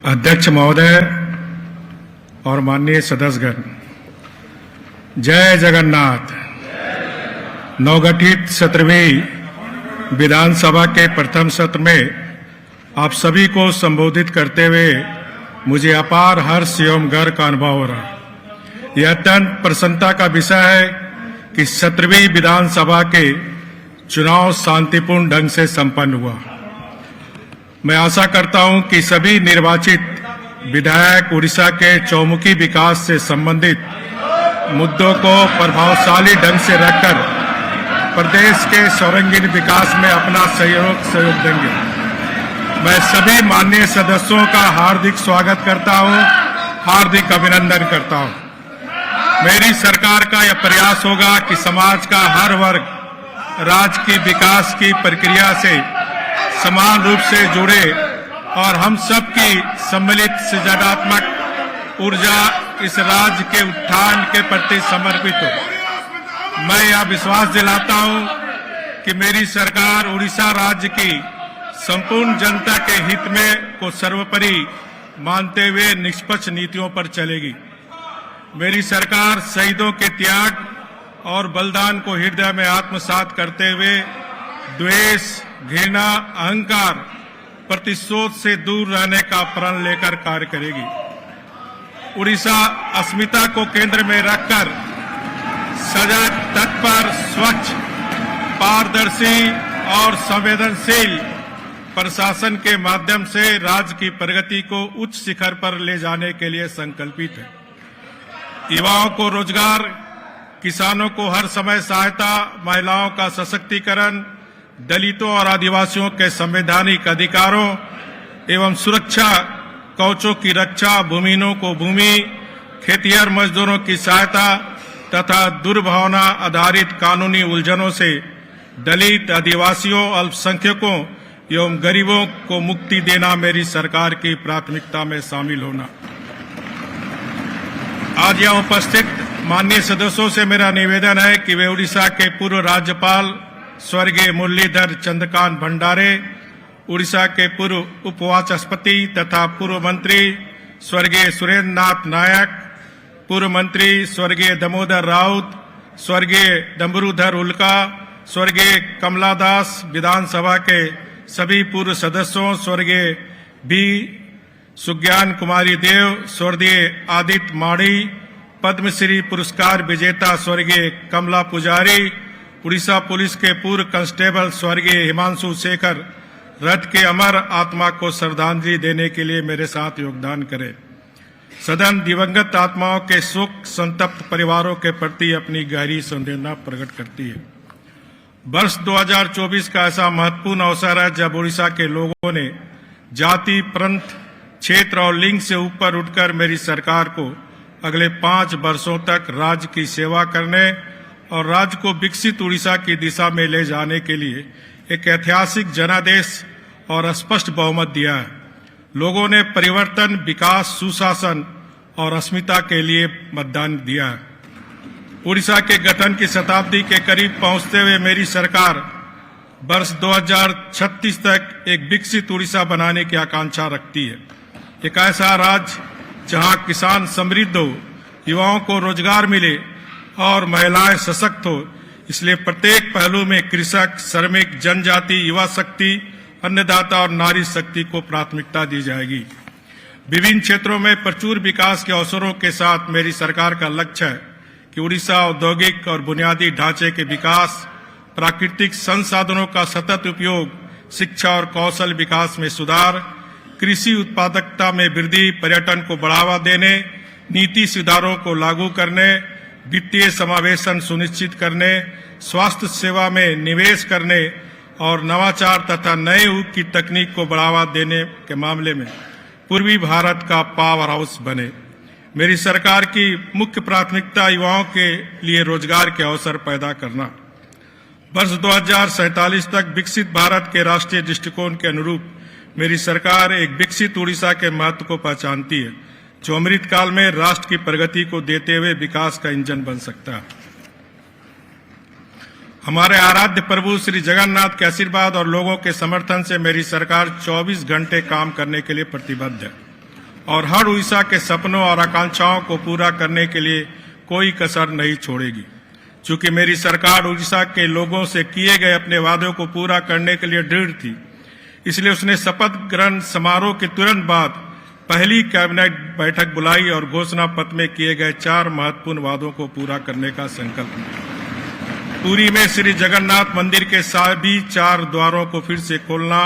अध्यक्ष महोदय और माननीय सदस्यगण, जय जगन्नाथ। नवगठित 17वीं विधानसभा के प्रथम सत्र में आप सभी को संबोधित करते हुए मुझे अपार हर्ष एवं गर्व का अनुभव हो रहा है। यह अत्यंत प्रसन्नता का विषय है कि 17वीं विधानसभा के चुनाव शांतिपूर्ण ढंग से संपन्न हुआ। मैं आशा करता हूं कि सभी निर्वाचित विधायक उड़ीसा के चौमुखी विकास से संबंधित मुद्दों को प्रभावशाली ढंग से रखकर प्रदेश के सर्वांगीण विकास में अपना सहयोग देंगे। मैं सभी माननीय सदस्यों का हार्दिक स्वागत करता हूं, हार्दिक अभिनंदन करता हूं। मेरी सरकार का यह प्रयास होगा कि समाज का हर वर्ग राज्य की विकास की प्रक्रिया से समान रूप से जुड़े और हम सबकी सम्मिलित सृजनात्मक ऊर्जा इस राज्य के उत्थान के प्रति समर्पित हो। मैं यह विश्वास दिलाता हूं कि मेरी सरकार उड़ीसा राज्य की संपूर्ण जनता के हित में को सर्वोपरि मानते हुए निष्पक्ष नीतियों पर चलेगी। मेरी सरकार शहीदों के त्याग और बलिदान को हृदय में आत्मसात करते हुए द्वेष, घृणा, अहंकार, प्रतिशोध से दूर रहने का प्रण लेकर कार्य करेगी। उड़ीसा अस्मिता को केंद्र में रखकर सजग, तत्पर, स्वच्छ, पारदर्शी और संवेदनशील प्रशासन के माध्यम से राज्य की प्रगति को उच्च शिखर पर ले जाने के लिए संकल्पित है। युवाओं को रोजगार, किसानों को हर समय सहायता, महिलाओं का सशक्तिकरण, दलितों और आदिवासियों के संवैधानिक अधिकारों एवं सुरक्षा, कवचों की रक्षा, भूमिहीनों को भूमि, खेतिहर मजदूरों की सहायता तथा दुर्भावना आधारित कानूनी उलझनों से दलित, आदिवासियों, अल्पसंख्यकों एवं गरीबों को मुक्ति देना मेरी सरकार की प्राथमिकता में शामिल होना। आज यहां उपस्थित माननीय सदस्यों से मेरा निवेदन है कि वे उड़ीसा के पूर्व राज्यपाल स्वर्गीय मुरलीधर चंद्रकांत भंडारे, उड़ीसा के पूर्व उपवाचस्पति तथा पूर्व मंत्री स्वर्गीय सुरेंद्र नाथ नायक, पूर्व मंत्री स्वर्गीय दामोदर राउत, स्वर्गीय डमरूधर उल्का, स्वर्गीय कमला दास, विधानसभा के सभी पूर्व सदस्यों स्वर्गीय बी सुज्ञान कुमारी देव, स्वर्गीय आदित्य माड़ी, पद्मश्री पुरस्कार विजेता स्वर्गीय कमला पुजारी, उड़ीसा पुलिस के पूर्व कांस्टेबल स्वर्गीय हिमांशु शेखर रथ के अमर आत्मा को श्रद्धांजलि देने के लिए मेरे साथ योगदान करें। सदन दिवंगत आत्माओं के शोक संतप्त परिवारों के प्रति अपनी गहरी संवेदना प्रकट करती है। वर्ष 2024 का ऐसा महत्वपूर्ण अवसर है जब उड़ीसा के लोगों ने जाति, पंथ, क्षेत्र और लिंग से ऊपर उठकर मेरी सरकार को अगले 5 वर्षों तक राज्य की सेवा करने और राज्य को विकसित उड़ीसा की दिशा में ले जाने के लिए एक ऐतिहासिक जनादेश और स्पष्ट बहुमत दिया है। लोगों ने परिवर्तन, विकास, सुशासन और अस्मिता के लिए मतदान दिया है। उड़ीसा के गठन की शताब्दी के करीब पहुंचते हुए मेरी सरकार वर्ष 2036 तक एक विकसित उड़ीसा बनाने की आकांक्षा रखती है। एक ऐसा राज्य जहां किसान समृद्ध हो, युवाओं को रोजगार मिले और महिलाएं सशक्त हो। इसलिए प्रत्येक पहलू में कृषक, श्रमिक, जनजाति, युवा शक्ति, अन्नदाता और नारी शक्ति को प्राथमिकता दी जाएगी। विभिन्न क्षेत्रों में प्रचुर विकास के अवसरों के साथ मेरी सरकार का लक्ष्य है कि उड़ीसा औद्योगिक और बुनियादी ढांचे के विकास, प्राकृतिक संसाधनों का सतत उपयोग, शिक्षा और कौशल विकास में सुधार, कृषि उत्पादकता में वृद्धि, पर्यटन को बढ़ावा देने, नीति सुधारों को लागू करने, वित्तीय समावेशन सुनिश्चित करने, स्वास्थ्य सेवा में निवेश करने और नवाचार तथा नए युग की तकनीक को बढ़ावा देने के मामले में पूर्वी भारत का पावर हाउस बने। मेरी सरकार की मुख्य प्राथमिकता युवाओं के लिए रोजगार के अवसर पैदा करना। वर्ष 2047 तक विकसित भारत के राष्ट्रीय दृष्टिकोण के अनुरूप मेरी सरकार एक विकसित उड़ीसा के महत्व को पहचानती है, जो अमृत काल में राष्ट्र की प्रगति को देते हुए विकास का इंजन बन सकता है। हमारे आराध्य प्रभु श्री जगन्नाथ के आशीर्वाद और लोगों के समर्थन से मेरी सरकार 24 घंटे काम करने के लिए प्रतिबद्ध है। और हर उड़ीसा के सपनों और आकांक्षाओं को पूरा करने के लिए कोई कसर नहीं छोड़ेगी। चूंकि मेरी सरकार उड़ीसा के लोगों से किए गए अपने वादों को पूरा करने के लिए दृढ़ थी, इसलिए उसने शपथ ग्रहण समारोह के तुरंत बाद पहली कैबिनेट बैठक बुलाई और घोषणा पत्र में किए गए 4 महत्वपूर्ण वादों को पूरा करने का संकल्प लिया। पुरी में श्री जगन्नाथ मंदिर के सभी 4 द्वारों को फिर से खोलना,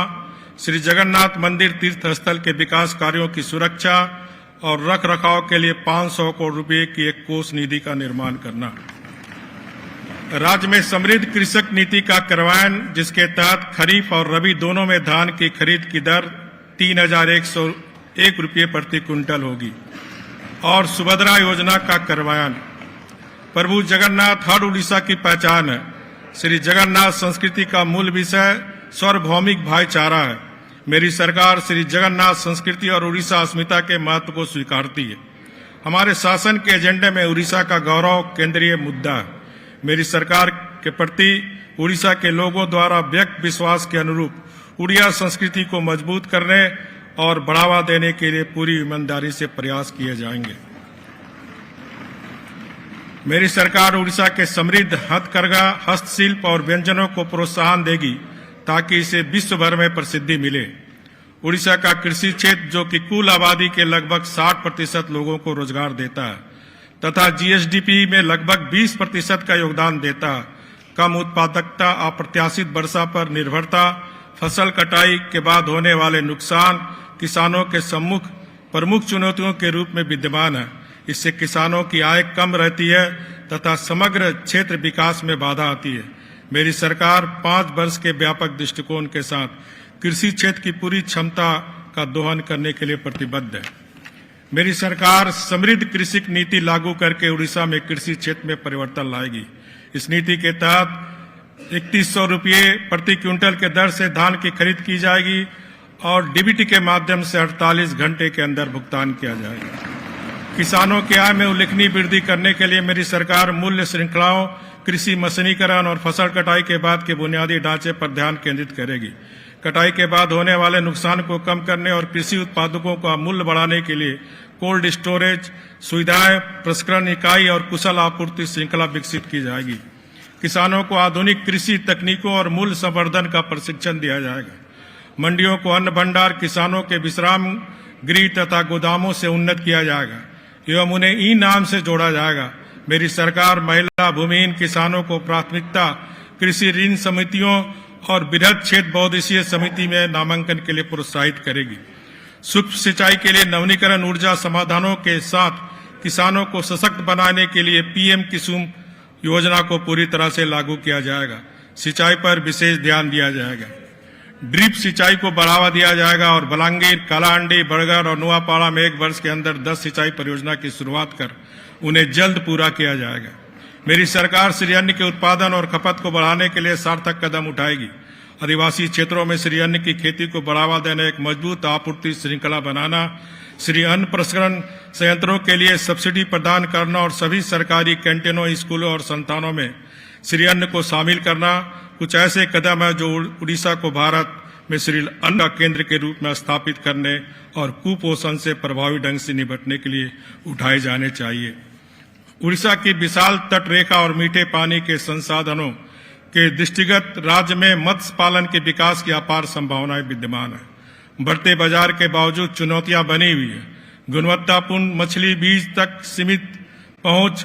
श्री जगन्नाथ मंदिर तीर्थ स्थल के विकास कार्यों की सुरक्षा और रख रखाव के लिए 500 करोड़ रुपए की एक कोष निधि का निर्माण करना। राज्य में समृद्ध कृषक नीति का कार्यान्वयन, जिसके तहत खरीफ और रबी दोनों में धान की खरीद की दर 3,101 रुपये प्रति क्विंटल होगी। और सुभद्रा योजना का कार्यान्वयन। प्रभु जगन्नाथ हर उड़ीसा की पहचान है। श्री जगन्नाथ संस्कृति का मूल विषय सार्वभौमिक भाईचारा है। मेरी सरकार श्री जगन्नाथ संस्कृति और उड़ीसा अस्मिता के महत्व को स्वीकारती है। हमारे शासन के एजेंडे में उड़ीसा का गौरव केंद्रीय मुद्दा है। मेरी सरकार के प्रति उड़ीसा के लोगों द्वारा व्यक्त विश्वास के अनुरूप उड़िया संस्कृति को मजबूत करने और बढ़ावा देने के लिए पूरी ईमानदारी से प्रयास किए जाएंगे। मेरी सरकार उड़ीसा के समृद्ध हथकरघा, हस्तशिल्प और व्यंजनों को प्रोत्साहन देगी ताकि इसे विश्व भर में प्रसिद्धि मिले। उड़ीसा का कृषि क्षेत्र, जो कि कुल आबादी के लगभग 60% लोगों को रोजगार देता है तथा जीएसडीपी में लगभग 20% का योगदान देता है, कम उत्पादकता, अप्रत्याशित वर्षा पर निर्भरता, फसल कटाई के बाद होने वाले नुकसान किसानों के सम्मुख प्रमुख चुनौतियों के रूप में विद्यमान है। इससे किसानों की आय कम रहती है तथा समग्र क्षेत्र विकास में बाधा आती है। मेरी सरकार 5 वर्ष के व्यापक दृष्टिकोण के साथ कृषि क्षेत्र की पूरी क्षमता का दोहन करने के लिए प्रतिबद्ध है। मेरी सरकार समृद्ध कृषि नीति लागू करके उड़ीसा में कृषि क्षेत्र में परिवर्तन लाएगी। इस नीति के तहत 3100 रुपये प्रति क्विंटल के दर से धान की खरीद की जाएगी और डीबीटी के माध्यम से 48 घंटे के अंदर भुगतान किया जाएगा। किसानों की आय में उल्लेखनीय वृद्धि करने के लिए मेरी सरकार मूल्य श्रृंखलाओं, कृषि मशीनीकरण और फसल कटाई के बाद के बुनियादी ढांचे पर ध्यान केंद्रित करेगी। कटाई के बाद होने वाले नुकसान को कम करने और कृषि उत्पादकों का मूल्य बढ़ाने के लिए कोल्ड स्टोरेज सुविधाएं, प्रसंस्करण इकाई और कुशल आपूर्ति श्रृंखला विकसित की जाएगी। किसानों को आधुनिक कृषि तकनीकों और मूल्य संवर्धन का प्रशिक्षण दिया जाएगा। मंडियों को अन्न भंडार, किसानों के विश्राम गृह तथा गोदामों से उन्नत किया जाएगा एवं उन्हें ई नाम से जोड़ा जाएगा। मेरी सरकार महिला भूमिहीन किसानों को प्राथमिकता कृषि ऋण समितियों और बृहद क्षेत्र बहुउद्देशीय समिति में नामांकन के लिए प्रोत्साहित करेगी। सूक्ष्म सिंचाई के लिए नवीनीकरण ऊर्जा समाधानों के साथ किसानों को सशक्त बनाने के लिए पीएम कुसुम योजना को पूरी तरह से लागू किया जाएगा। सिंचाई पर विशेष ध्यान दिया जाएगा। ड्रिप सिंचाई को बढ़ावा दिया जाएगा और बलांगीर, कालाहांडी, बड़गढ़ और नुआपाड़ा में 1 वर्ष के अंदर 10 सिंचाई परियोजना की शुरुआत कर उन्हें जल्द पूरा किया जाएगा। मेरी सरकार श्री अन्न के उत्पादन और खपत को बढ़ाने के लिए सार्थक कदम उठाएगी। आदिवासी क्षेत्रों में श्री अन्न की खेती को बढ़ावा देने, एक मजबूत आपूर्ति श्रृंखला बनाना, श्री अन्न प्रसंस्करण संयंत्रों के लिए सब्सिडी प्रदान करना और सभी सरकारी कैंटीनों, स्कूलों और संस्थानों में श्री अन्न को शामिल करना कुछ ऐसे कदम है जो उड़ीसा को भारत में श्री अन्न का केंद्र के रूप में स्थापित करने और कुपोषण से प्रभावी ढंग से निपटने के लिए उठाए जाने चाहिए। उड़ीसा की विशाल तट रेखा और मीठे पानी के संसाधनों के दृष्टिगत राज्य में मत्स्य पालन के विकास की अपार संभावनाएं विद्यमान है। बढ़ते बाजार के बावजूद चुनौतियां बनी हुई है। गुणवत्तापूर्ण मछली बीज तक सीमित पहुंच